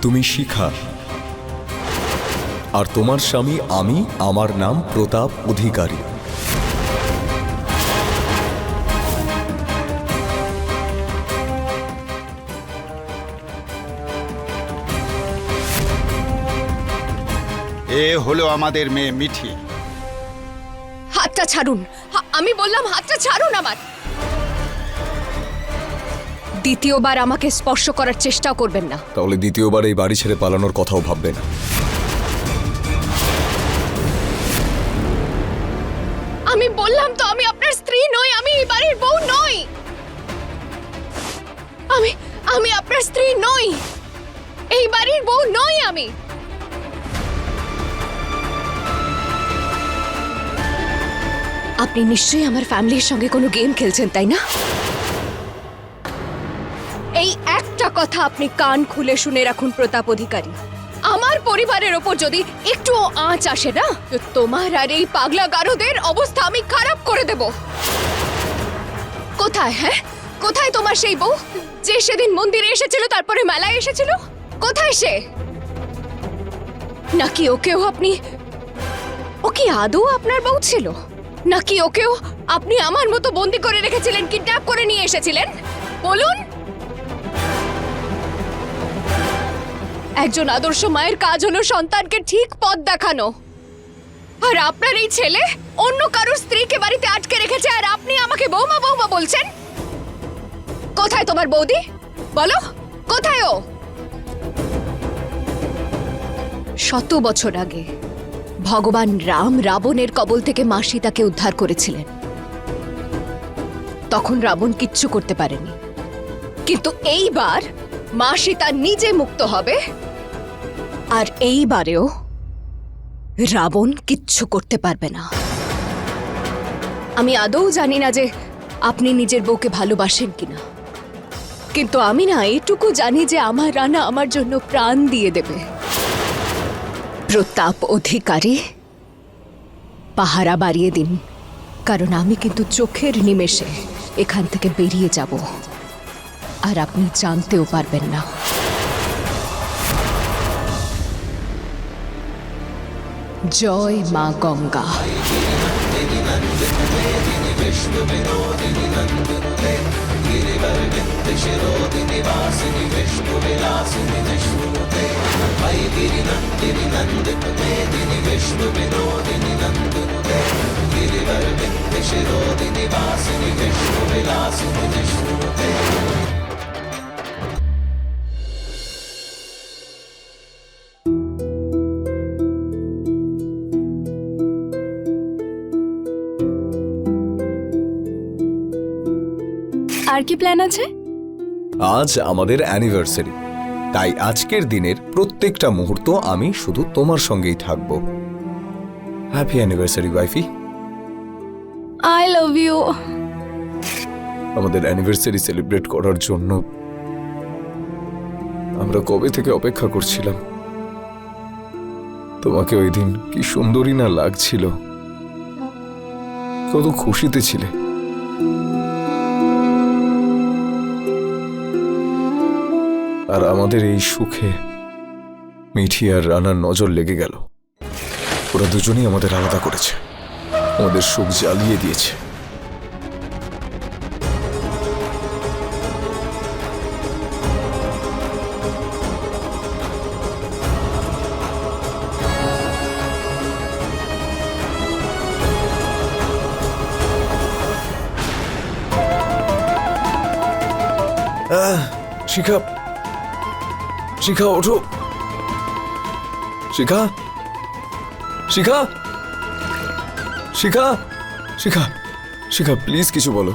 তুমি শিখা, আর তোমার স্বামী আমি। আমার নাম প্রতাপ অধিকারী। এ হলো আমাদের মেয়ে মিঠি। হাতটা ছাড়ুন, আমি বললাম হাতটা ছাড়ুন আমার। দ্বিতীয়বার আমাকে স্পর্শ করার চেষ্টাও করবেন না। তাহলে দ্বিতীয়বার এই বাড়ি ছেড়ে পালানোর কথাও ভাববে না। আমি বললাম তো আমি আপনার স্ত্রী নই, আমি এই বাড়ির বউ নই। আমি আপনার স্ত্রী নই, এই বাড়ির বউ নই আমি। আপনি নিশ্চয়ই আমার ফ্যামিলির সঙ্গে কোনো গেম খেলছেন, তাই না? এই একটা কথা আপনি কান খুলে শুনে রাখুন প্রতাপ অধিকারী, আমার পরিবারের ওপর যদি একটু আঁচ আসে না, তো তোমার আর এই পাগলা গারদের অবস্থা আমি খারাপ করে দেব। কোথায়, হ্যাঁ কোথায় তোমার সেই বউ যে সেদিন মন্দিরে এসেছিল, তারপরে মেলায় এসেছিল? কোথায় সে? নাকি ওকেও আপনি, ও কি আদৌ আপনার বউ ছিল? নাকি ওকেও আপনি আমার মতো বন্দি করে রেখেছিলেন, কিডন্যাপ করে নিয়ে এসেছিলেন? বলুন। একজন আদর্শ মায়ের কাজ হলো সন্তানকে ঠিক পথ দেখানো, আর আপনার এই ছেলে অন্য কারোর স্ত্রীকে বাড়িতে আটকে রেখেছে, আর আপনি আমাকে বৌমা বৌমা বলছেন। কোথায় তোমার বৌদি? বলো কোথায় ও? 100 বছর আগে ভগবান রাম রাবণের কবল থেকে মা সীতাকে উদ্ধার করেছিলেন। তখন রাবণ কিচ্ছু করতে পারেনি, কিন্তু এইবার মা সীতা নিজে মুক্ত হবে, আর এইবারেও রাবণ কিচ্ছু করতে পারবে না। আমি আদৌ জানি না যে আপনি নিজের বউকে ভালোবাসেন কিনা, কিন্তু আমি না এটুকু জানি যে আমার রানা আমার জন্য প্রাণ দিয়ে দেবে। প্রতাপ অধিকারী, পাহারা বাড়িয়ে দিন, কারণ আমি কিন্তু চোখের নিমেষে এখান থেকে বেরিয়ে যাব, আর আপনি জানতেও পারবেন না। জয় মা গঙ্গা। আর কি প্ল্যান আছে? আজ আমাদের অ্যানিভার্সারি, তাই আজকের দিনের প্রত্যেকটা মুহূর্ত আমি শুধু তোমার সঙ্গেই থাকব। Happy anniversary wifey. I love you. আমাদের অ্যানিভার্সারি সেলিব্রেট করার জন্য আমরা কবে থেকে অপেক্ষা করছিলাম। তোমাকে ওই দিন কি সুন্দরী না লাগছিল, কত খুশিতে ছিলে। আর আমাদের এই সুখে মিঠি আর রানার নজর লেগে গেল। ওরা দুজনেই আমাদের আলাদা করেছে, আমাদের সুখ জ্বালিয়ে দিয়েছে। শিখা, শিখা ওঠো। শিখা, শিখা, শিখা, শিখা, শিখা প্লিজ কিছু বলো।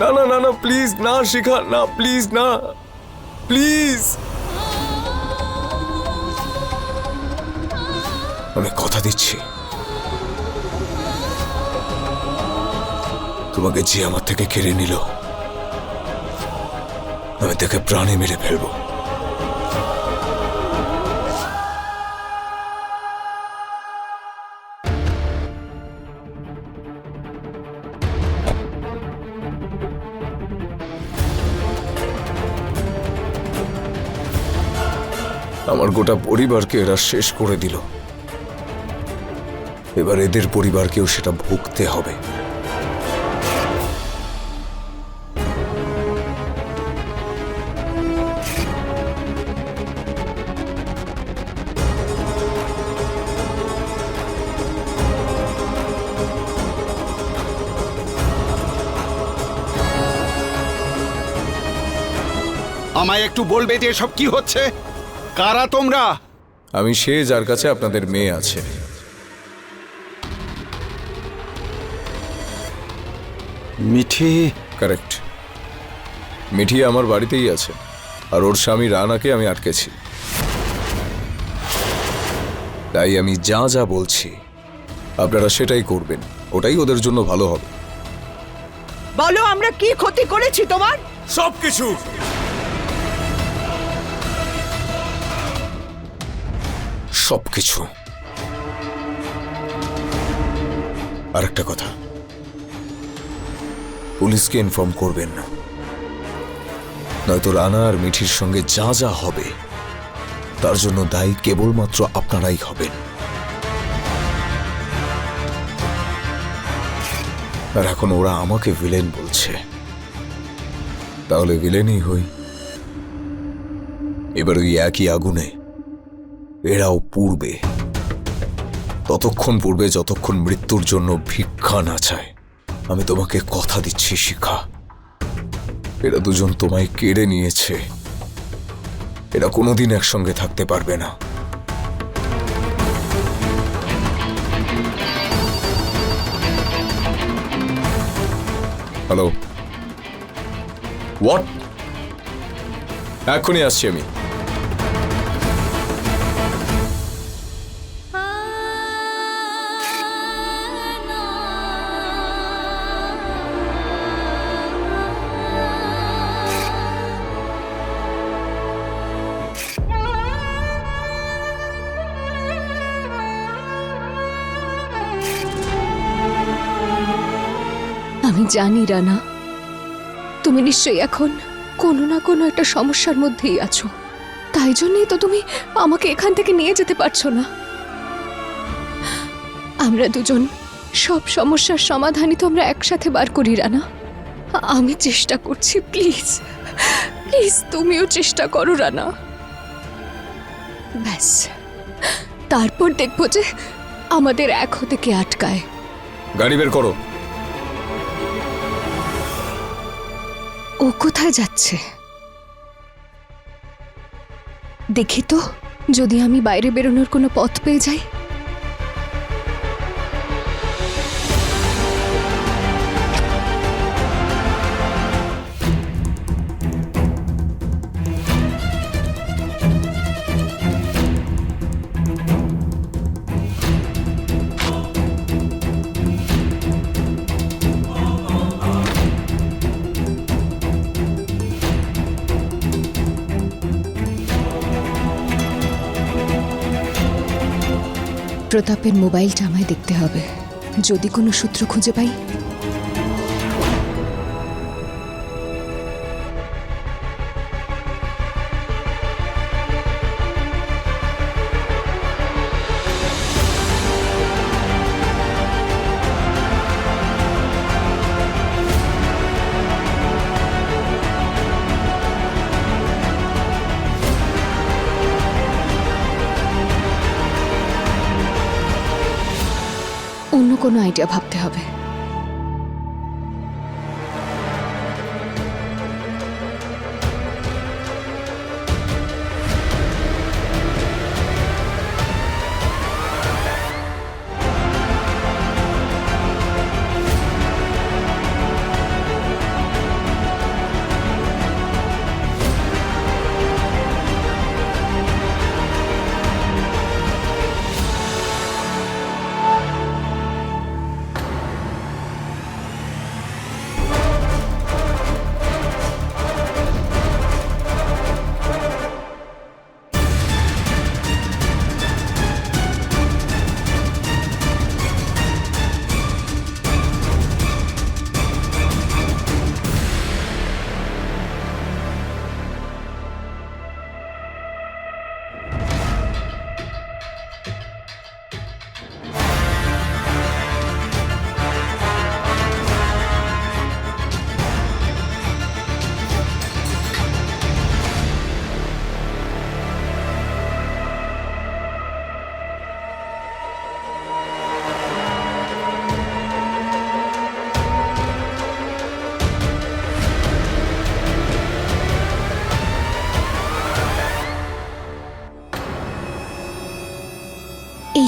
না না না না প্লিজ না শিখা, না প্লিজ না, প্লিজ। আমি কথা দিচ্ছি, তোমাকে যে আমার থেকে কেড়ে নিল, আমি তাকে প্রাণে মেরে ফেলবো। আমার গোটা পরিবারকে এরা শেষ করে দিল। এবার এদের পরিবারকেও সেটা ভুগতে হবে। আমায় একটু বলবে যে এসব কি হচ্ছে? কারা তোমরা? আমি সে যার কাছে আপনাদের মেয়ে আছে। মিঠি? কারেক্ট। মিঠি আমার বাড়িতেই আছে, আর ওর স্বামী রানাকে আমি আটকেছি। তাই আমি যা যা বলছি আপনারা সেটাই করবেন, ওটাই ওদের জন্য ভালো হবে। বলো আমরা কি ক্ষতি করেছি তোমার? সবকিছু। সবকিছু। আরেকটা কথা, পুলিশকে ইনফর্ম করবেন না, নয়তো রানা আর মিঠির সঙ্গে যা যা হবে তার জন্য দায়ী কেবলমাত্র আপনারাই হবেন। আর এখন ওরা আমাকে ভিলেন বলছে, তাহলে ভিলেনই হই। এবার ওই একই আগুনে এরাও পুড়বে, ততক্ষণ পুড়বে যতক্ষণ মৃত্যুর জন্য ভিক্ষা না চায়। আমি তোমাকে কথা দিচ্ছি শিখা, এরা দুজন তোমায় কেড়ে নিয়েছে, এরা কোনোদিন একসঙ্গে থাকতে পারবে না। Hello, what? এখনই আসছি আমি। আমি জানি রানা, তুমি নিশ্চয়ই এখন কোনো না কোনো একটা সমস্যার মধ্যেই আছো, তাই জন্যই তো তুমি আমাকে এখান থেকে নিয়ে যেতে পারছো না। আমরা দুজন সব সমস্যার সমাধানই তো আমরা একসাথে বার করি রানা। আমি চেষ্টা করছি, প্লিজ প্লিজ তুমিও চেষ্টা করো রানা। ব্যাস, তারপর দেখবো যে আমাদের এক হতে কে আটকায়। গাড়ি বের করো। ও কোথায় যাচ্ছে? দেখি তো, যদি আমি বাইরে বেরোনোর কোনো পথ পেয়ে যাই। প্রতাপের মোবাইলটা আমায় দেখতে হবে, যদি কোনো সূত্র খুঁজে পাই। অন্য কোনো আইডিয়া ভাবতে হবে।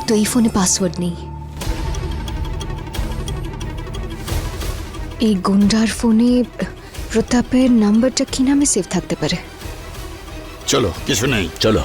কিন্তু এই ফোনে পাসওয়ার্ড নেই। এই গুন্ডার ফোনে প্রতাপের নাম্বারটা কি নামে সেভ থাকতে পারে? চলো, কিছু নেই। চলো।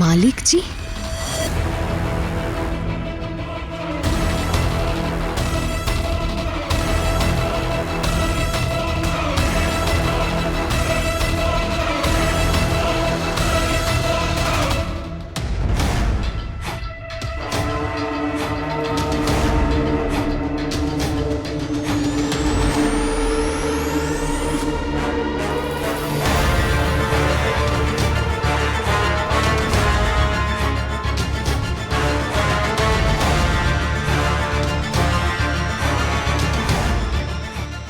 মালিক জি,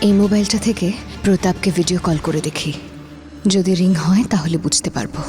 এই মোবাইলটা থেকে প্রতাপকে ভিডিও কল করে দেখি। যদি রিং হয় তাহলে বুঝতে পারবো।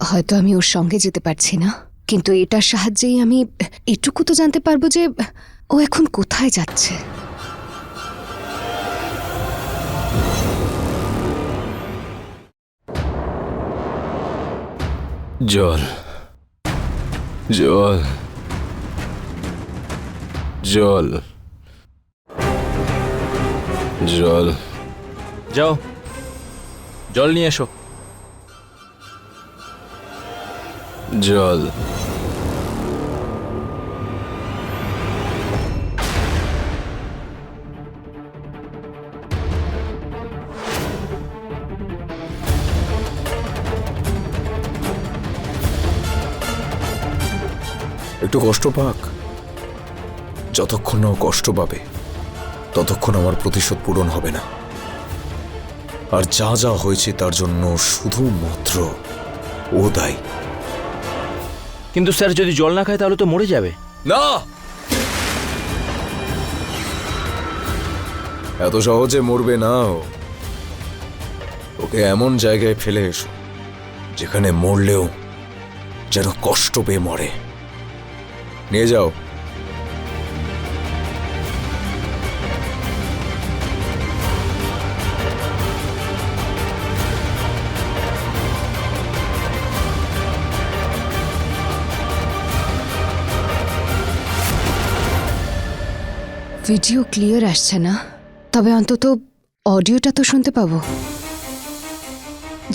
হয়তো আমি ওর সঙ্গে যেতে পারছি না, কিন্তু এটার সাহায্যেই আমি এটুকু তো জানতে পারবো যে ও এখন কোথায় যাচ্ছে। জল, জল, জল, জল। যাও, জল নিয়ে এসো। জল। একটু কষ্ট পাক। যতক্ষণ না ও কষ্ট পাবে ততক্ষণ আমার প্রতিশোধ পূরণ হবে না। আর যা যা হয়েছে তার জন্য শুধুমাত্র ও দায়ী। কিন্তু স্যার, যদি জল না খায় তাহলে তো মরে যাবে। না, এত সহজে মরবে না ও। ওকে এমন জায়গায় ফেলে এসো যেখানে মরলেও যেন কষ্ট পেয়ে মরে। নিয়ে যাও। ভিডিও ক্লিয়ার আসছে না, তবে অন্তত অডিওটা তো শুনতে পাবো।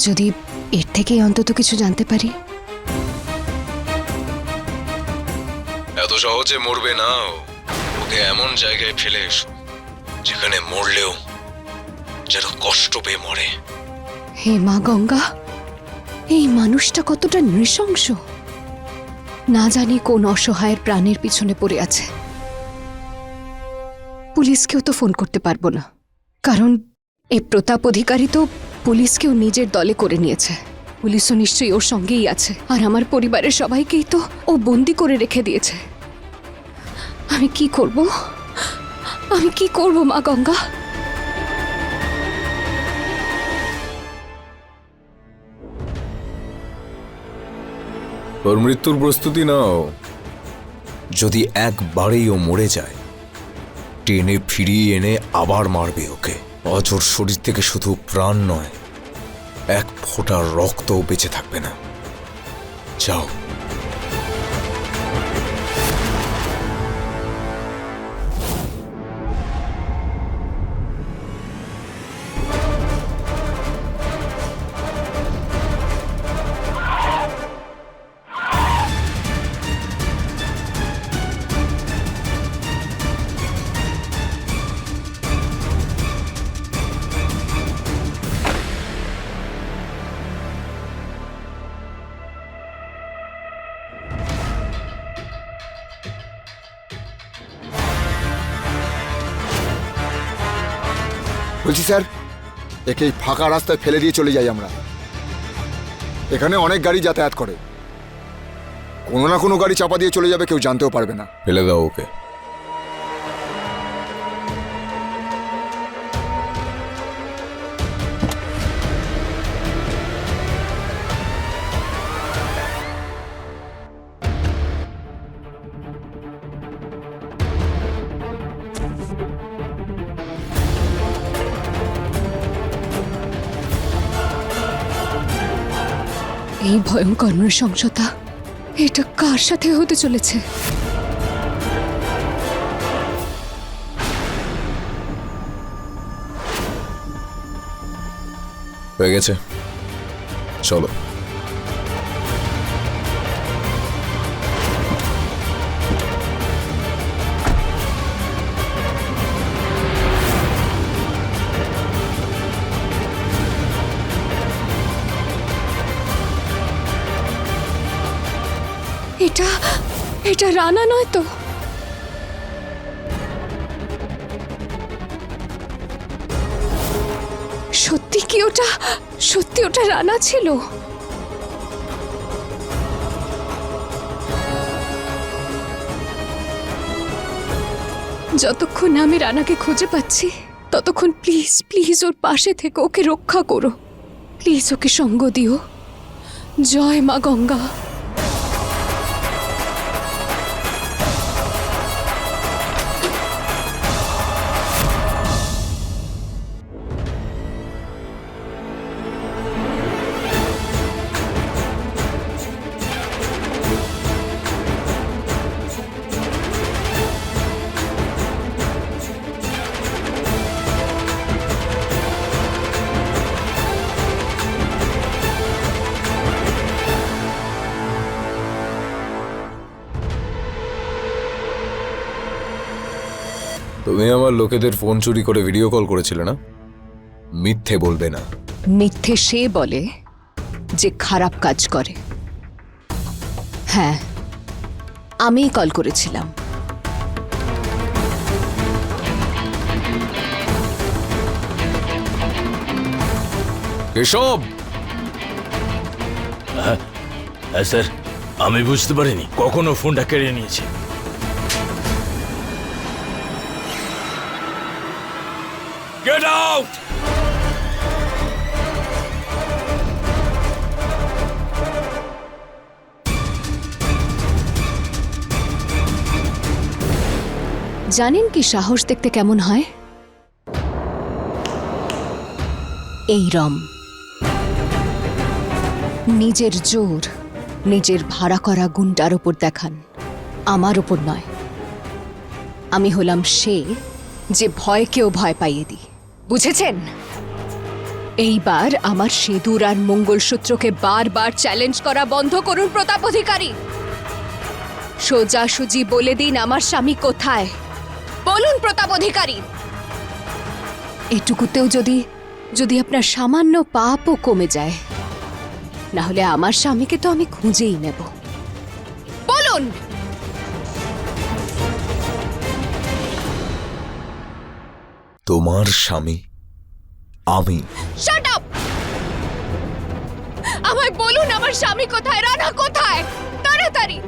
যদি এর থেকেই অন্তত কিছু জানতে পারি। এত সহজে মরবে না ও। ওকে এমন জায়গায় ফেলে এসো যেখানে মরলেও যেন কষ্ট পেয়ে মরে। হে মা গঙ্গা, এই মানুষটা কতটা নৃশংস। না জানি কোন অসহায়ের প্রাণের পিছনে পড়ে আছে। পুলিশকেও তো ফোন করতে পারবো না, কারণ এই প্রতাপ অধিকারী তো পুলিশকেও নিজের দলে করে নিয়েছে। পুলিশও নিশ্চয়ই ওর সঙ্গেই আছে, আর আমার পরিবারের সবাইকেই তো ও বন্দি করে রেখে দিয়েছে। আমি কি করব? আমি কি করব মা গঙ্গা? ওর মৃত্যুর প্রস্তুতি নাও। যদি একবারেই ও মরে যায়, টেনে ফিরিয়ে এনে আবার মারবে ওকে। আজ ওর শরীর থেকে শুধু প্রাণ নয়, এক ফোঁটা রক্তও বেঁচে থাকবে না। যাও। বলছি স্যার, একে এই ফাঁকা রাস্তায় ফেলে দিয়ে চলে যাই আমরা। এখানে অনেক গাড়ি যাতায়াত করে, কোনো না কোনো গাড়ি চাপা দিয়ে চলে যাবে, কেউ জানতেও পারবে না। ফেলে দাও ওকে। এই ভয়ঙ্কর নৃশংসতা, এটা কার সাথে হতে চলেছে? হয়ে গেছে, চলো। এটা এটা রানা নয় তো? সত্যি কি ওটা, সত্যি ওটা রানা ছিল? যতক্ষণ না আমি রানাকে খুঁজে পাচ্ছি, ততক্ষণ প্লিজ প্লিজ ওর পাশে থেকে ওকে রক্ষা করো। প্লিজ ওকে সঙ্গ দিও। জয় মা গঙ্গা। তুমি আমার লোকেদের ফোন চুরি করে ভিডিও কল করেছিলে না? মিথ্যে বলবে না। মিথ্যে সে বলে যে খারাপ কাজ করে। হ্যাঁ, আমিই কল করেছিলাম। কেশব, হ্যাঁ স্যার, আমি বুঝতে পারিনি কখনো ফোনটা কেড়ে নিয়েছে। Get out! জানেন কি সাহস দেখতে কেমন হয়? এই রম। নিজের জোর নিজের ভাড়া করা গুন্ডার ওপর দেখান, আমার ওপর নয়। আমি হলাম সে যে ভয়কেও ভয় পাইয়ে দিই, বুঝেছেন? এইবার আমার সিঁদুর আর মঙ্গলসূত্রকে বারবার চ্যালেঞ্জ করা বন্ধ করুন প্রতাপ অধিকারী। সোজাসুজি বলে দিন আমার স্বামী কোথায়। বলুন প্রতাপ অধিকারী। এটুকুতেও যদি যদি আপনার সামান্য পাপও কমে যায়, না হলে আমার স্বামীকে তো আমি খুঁজেই নেব। বলুন। তোমার স্বামী আমি। Shut up! আমায় বলুন আমার স্বামী কোথায়, রানা কোথায়, তাড়াতাড়ি।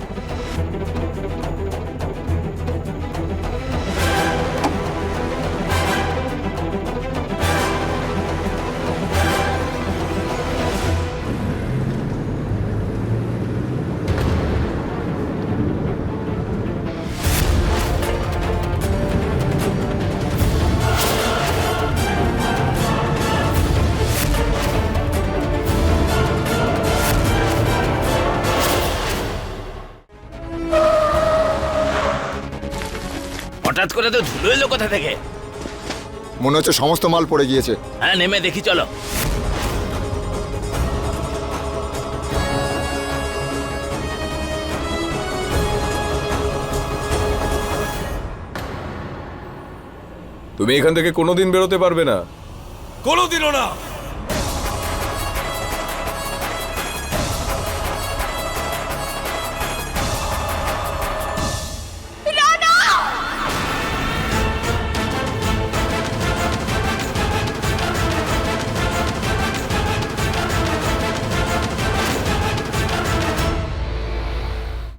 হঠাৎ করে তো ধুলো এলো কোথা থেকে? মনে হচ্ছে সমস্ত মাল পড়ে গিয়েছে। হ্যাঁ, নেমে দেখি চলো। তুমি এখান থেকে কোনোদিন বেরোতে পারবে না। কোনোদিনও না।